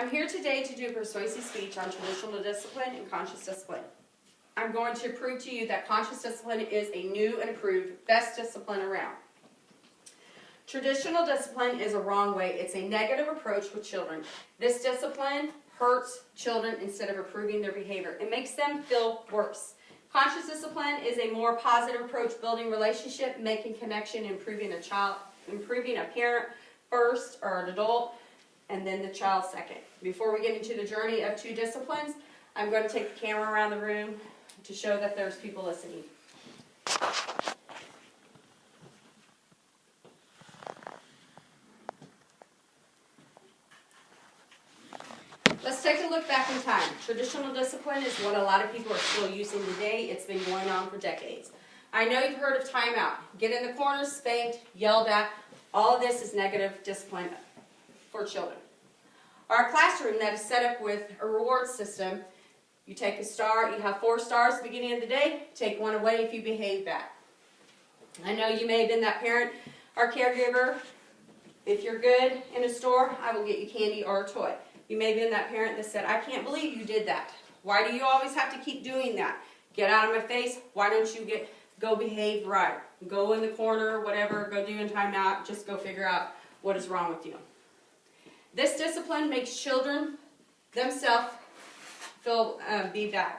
I'm here today to do a persuasive speech on traditional discipline and conscious discipline. I'm going to prove to you that conscious discipline is a new and improved best discipline around. Traditional discipline is a wrong way. It's a negative approach with children. This discipline hurts children instead of improving their behavior. It makes them feel worse. Conscious discipline is a more positive approach, building relationship, making connection, improving a parent first or an adult, and then the child second. Before we get into the journey of two disciplines, I'm going to take the camera around the room to show that there's people listening. Let's take a look back in time. Traditional discipline is what a lot of people are still using today. It's been going on for decades. I know you've heard of timeout. Get in the corner, spanked, yelled at. All of this is negative discipline for children. Our classroom that is set up with a reward system, you take a star, you have 4 stars at the beginning of the day, take 1 away if you behave bad. I know you may have been that parent or caregiver. If you're good in a store, I will get you candy or a toy. You may have been that parent that said, I can't believe you did that. Why do you always have to keep doing that? Get out of my face. Why don't you go behave right? Go in the corner, whatever, go do in timeout. Just go figure out what is wrong with you. This discipline makes children themselves feel be bad,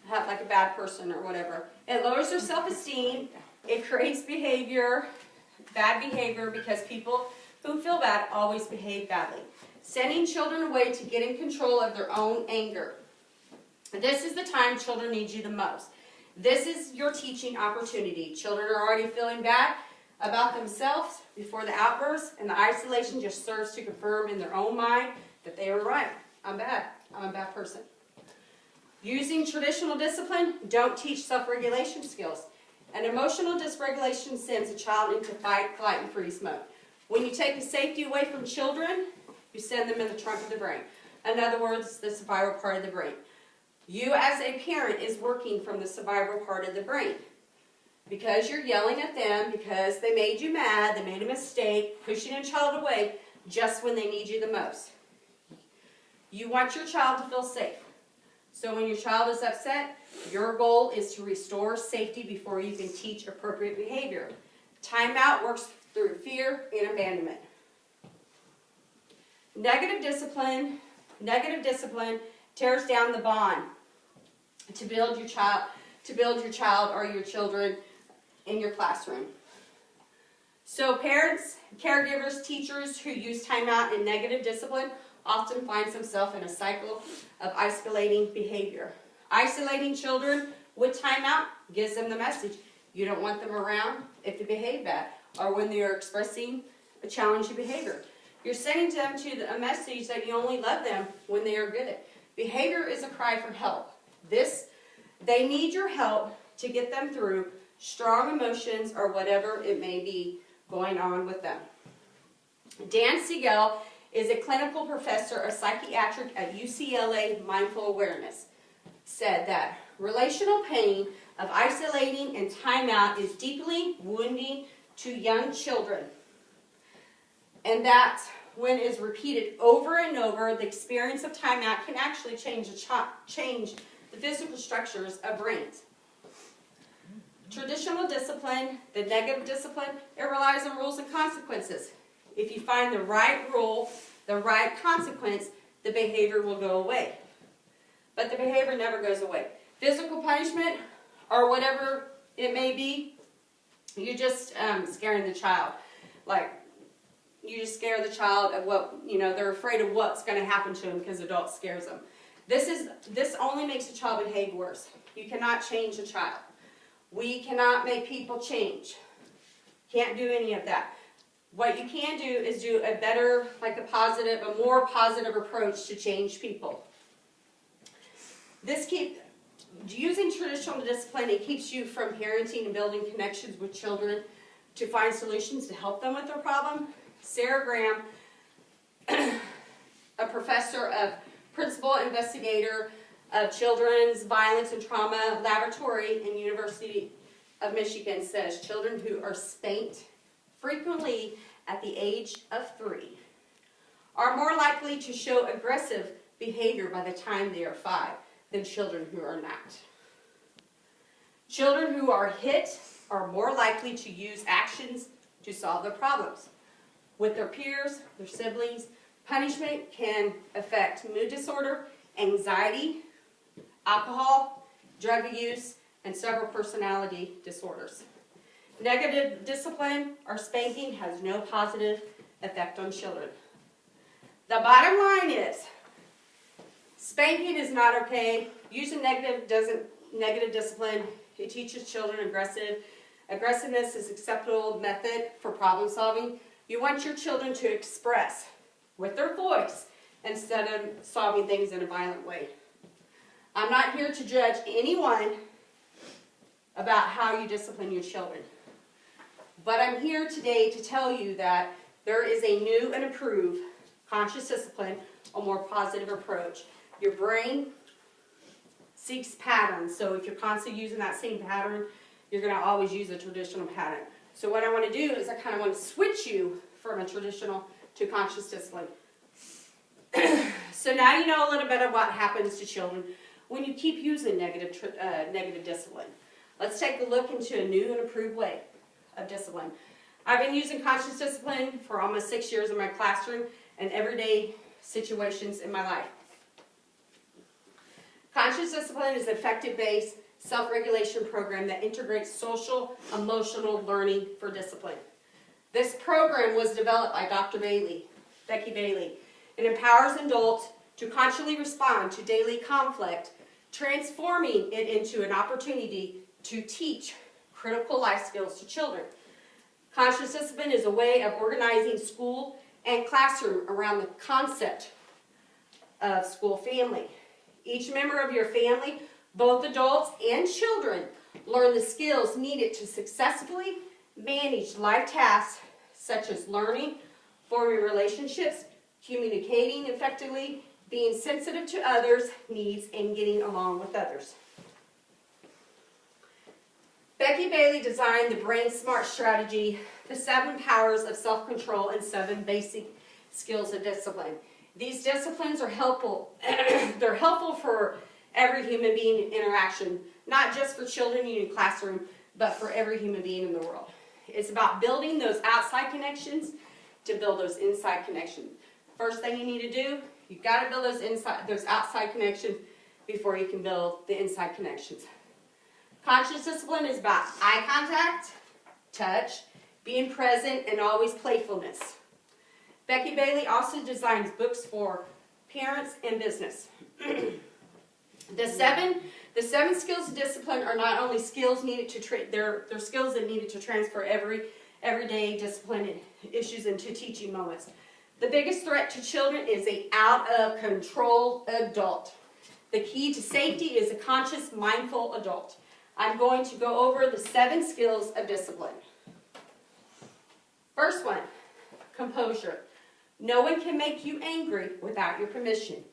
like a bad person or whatever. It lowers their self-esteem. It creates bad behavior, because people who feel bad always behave badly. Sending children away to get in control of their own anger. This is the time children need you the most. This is your teaching opportunity. Children are already feeling bad about themselves before the outburst, and the isolation just serves to confirm in their own mind that they were right. I'm bad. I'm a bad person. Using traditional discipline, don't teach self-regulation skills. An emotional dysregulation sends a child into fight, flight, and freeze mode. When you take the safety away from children, you send them in the trunk of the brain. In other words, the survival part of the brain. You as a parent is working from the survival part of the brain. Because you're yelling at them, because they made you mad, they made a mistake, pushing a child away just when they need you the most. You want your child to feel safe. So when your child is upset, your goal is to restore safety before you can teach appropriate behavior. Timeout works through fear and abandonment. Negative discipline tears down the bond to build your child or your children in your classroom. So parents, caregivers, teachers who use timeout and negative discipline often finds themselves in a cycle of isolating behavior. Isolating children with timeout gives them the message you don't want them around if they behave bad or when they're expressing a challenging behavior. You're sending them to a message that you only love them when they are good at. Behavior is a cry for help. They need your help to get them through strong emotions or whatever it may be going on with them. Dan Siegel is a clinical professor of psychiatric at UCLA Mindful Awareness, said that relational pain of isolating and timeout is deeply wounding to young children. And that when it is repeated over and over, the experience of timeout can actually change the physical structures of brains. Traditional discipline, the negative discipline, it relies on rules and consequences. If you find the right rule, the right consequence, the behavior will go away. But the behavior never goes away. Physical punishment, or whatever it may be, you're just scaring the child. Like, you just scare the child of what, they're afraid of what's going to happen to them because adults scares them. This only makes the child behave worse. You cannot change a child. We cannot make people change. Can't do any of that. What you can do is do a better, a more positive approach to change people. Using traditional discipline, it keeps you from parenting and building connections with children to find solutions to help them with their problem. Sarah Graham, a professor of principal investigator of Children's Violence and Trauma Laboratory in University of Michigan, says children who are spanked frequently at the age of 3 are more likely to show aggressive behavior by the time they are 5 than children who are not. Children who are hit are more likely to use actions to solve their problems. With their peers, their siblings, punishment can affect mood disorder, anxiety, alcohol, drug use, and several personality disorders. Negative discipline or spanking has no positive effect on children. The bottom line is, spanking is not okay. Using negative discipline, it teaches children aggressiveness is an acceptable method for problem solving. You want your children to express with their voice instead of solving things in a violent way. I'm not here to judge anyone about how you discipline your children. But I'm here today to tell you that there is a new and improved conscious discipline, a more positive approach. Your brain seeks patterns, so if you're constantly using that same pattern, you're going to always use a traditional pattern. So what I want to do is I kind of want to switch you from a traditional to conscious discipline. So now you know a little bit of what happens to children when you keep using negative discipline. Let's take a look into a new and improved way of discipline. I've been using conscious discipline for almost 6 years in my classroom and everyday situations in my life. Conscious discipline is an effective-based self-regulation program that integrates social, emotional learning for discipline. This program was developed by Dr. Becky Bailey. It empowers adults to consciously respond to daily conflict, transforming it into an opportunity to teach critical life skills to children. Conscious discipline is a way of organizing school and classroom around the concept of school family. Each member of your family, both adults and children, learn the skills needed to successfully manage life tasks such as learning, forming relationships, communicating effectively, being sensitive to others' needs, and getting along with others. Becky Bailey designed the Brain Smart strategy, the 7 powers of self-control and 7 basic skills of discipline. These disciplines are helpful. They're helpful for every human being interaction, not just for children in your classroom, but for every human being in the world. It's about building those outside connections to build those inside connections. First thing you need to do, you've got to build those outside connections before you can build the inside connections. Conscious discipline is about eye contact, touch, being present, and always playfulness. Becky Bailey also designs books for parents and business. The seven skills of discipline are not only skills needed to they're skills that needed to transfer everyday discipline issues into teaching moments. The biggest threat to children is an out-of-control adult. The key to safety is a conscious, mindful adult. I'm going to go over the 7 skills of discipline. First one, composure. No one can make you angry without your permission.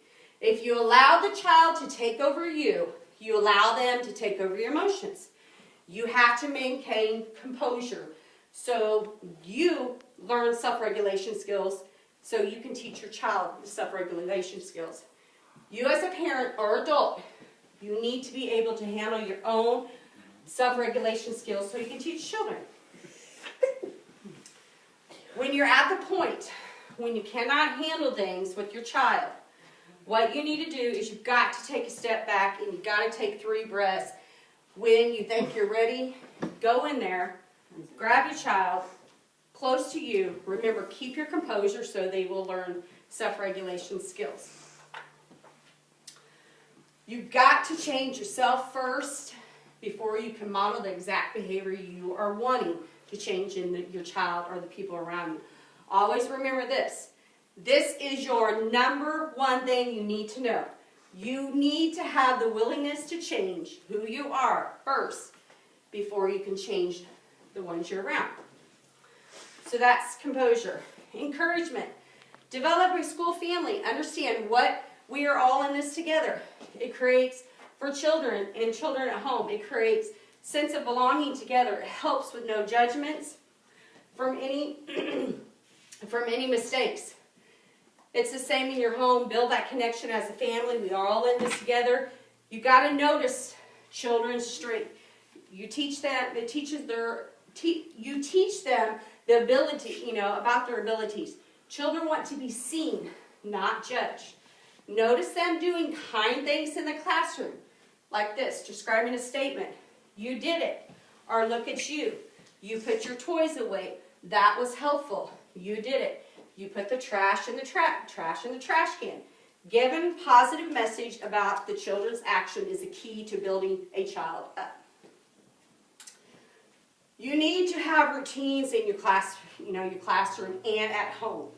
If you allow the child to take over you, you allow them to take over your emotions. You have to maintain composure. So you learn self-regulation skills so you can teach your child the self-regulation skills. You as a parent or adult, you need to be able to handle your own self-regulation skills so you can teach children. When you're at the point when you cannot handle things with your child, what you need to do is you've got to take a step back and you've got to take 3 breaths. When you think you're ready, go in there, grab your child, close to you. Remember, keep your composure so they will learn self-regulation skills. You've got to change yourself first before you can model the exact behavior you are wanting to change in your child or the people around you. Always remember this. This is your number 1 thing you need to know. You need to have the willingness to change who you are first before you can change the ones you're around. So that's composure. Encouragement. Develop a school family. Understand what we are all in this together. It creates, for children and children at home, it creates sense of belonging together. It helps with no judgments from any mistakes. It's the same in your home. Build that connection as a family. We are all in this together. You got to notice children's strength. You teach them. You teach them the ability, about their abilities. Children want to be seen, not judged. Notice them doing kind things in the classroom, like this, describing a statement. You did it, or look at you. You put your toys away. That was helpful. You did it. You put the trash in the trash can. Giving positive message about the children's action is a key to building a child up. You need to have routines in your class, your classroom and at home.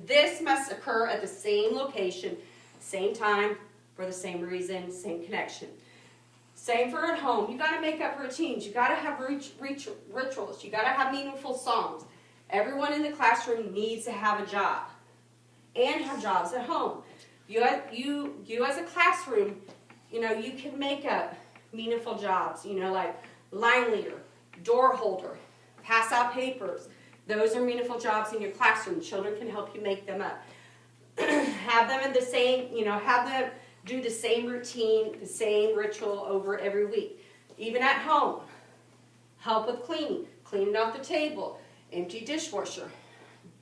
This must occur at the same location, same time, for the same reason, same connection. Same for at home. You got to make up routines. You got to have rituals. You got to have meaningful songs. Everyone in the classroom needs to have a job and have jobs at home. You as a classroom, you can make up meaningful jobs, like line leader, door holder, pass out papers. Those are meaningful jobs in your classroom. Children can help you make them up. Have them in the same, have them do the same routine, the same ritual over every week. Even at home, help with cleaning off the table, empty dishwasher.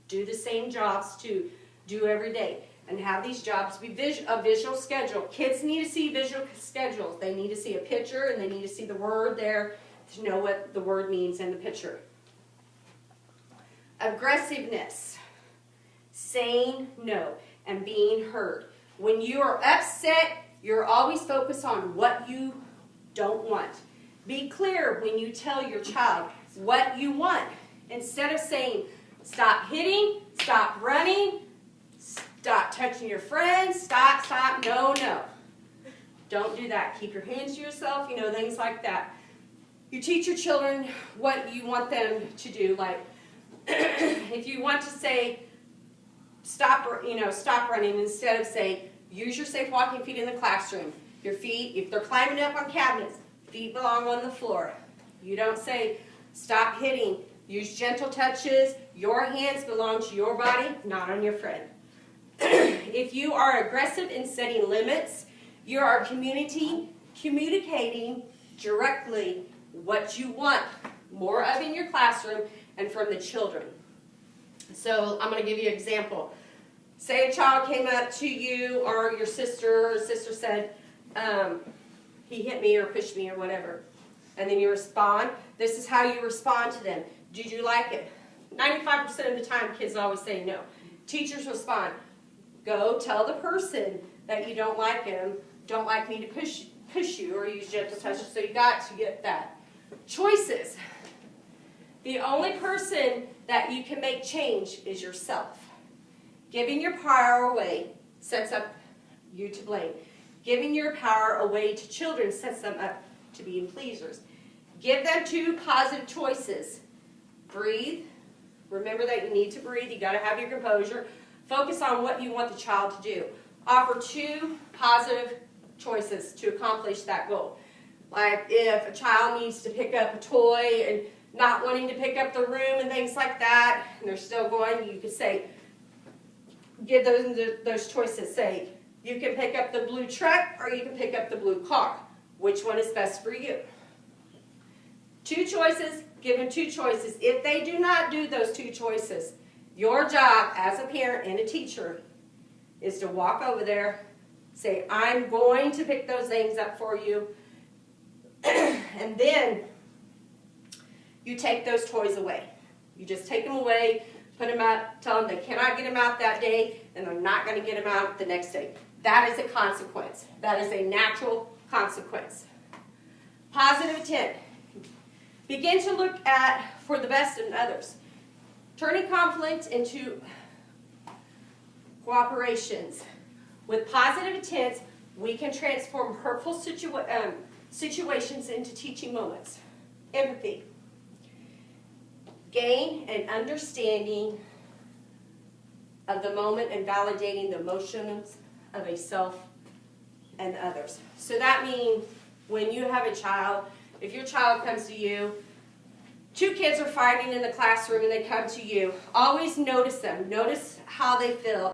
Do the same jobs to do every day. And have these jobs be a visual schedule. Kids need to see visual schedules. They need to see a picture and they need to see the word there to know what the word means in the picture. Aggressiveness, saying no, and being heard. When you are upset, you're always focused on what you don't want. Be clear when you tell your child what you want. Instead of saying, stop hitting, stop running, stop touching your friends, stop, no. Don't do that. Keep your hands to yourself, things like that. You teach your children what you want them to do. Like, if you want to say, stop running, instead of saying, use your safe walking feet in the classroom. Your feet, if they're climbing up on cabinets, feet belong on the floor. You don't say, stop hitting. Use gentle touches. Your hands belong to your body, not on your friend. If you are aggressive in setting limits, you are communicating directly what you want more of in your classroom and from the children. So I'm going to give you an example. Say a child came up to you or your sister said, he hit me or pushed me or whatever. And then you respond. This is how you respond to them. Did you like it? 95% of the time kids always say no. Teachers respond. Go tell the person that you don't like him, don't like me to push you or use gentle touches. So you got to get that. Choices. The only person that you can make change is yourself. Giving your power away sets up you to blame. Giving your power away to children sets them up to being pleasers. Give them 2 positive choices. Breathe. Remember that you need to breathe. You got to have your composure. Focus on what you want the child to do. Offer 2 positive choices to accomplish that goal. Like if a child needs to pick up a toy and not wanting to pick up the room and things like that, and they're still going, you could say, give those choices. Say, you can pick up the blue truck or you can pick up the blue car. Which one is best for you? 2 choices, give them 2 choices. If they do not do those 2 choices, your job as a parent and a teacher is to walk over there, say, I'm going to pick those things up for you, and then you take those toys away. You just take them away, put them out, tell them they cannot get them out that day, and they're not going to get them out the next day. That is a consequence. That is a natural consequence. Positive intent. Begin to look for the best in others. Turning conflict into cooperations. With positive intent, we can transform hurtful situations into teaching moments. Empathy. Gain an understanding of the moment and validating the emotions of a self and others. So that means when you have a child, if your child comes to you, Two kids are fighting in the classroom and they come to you. Always notice them. Notice how they feel.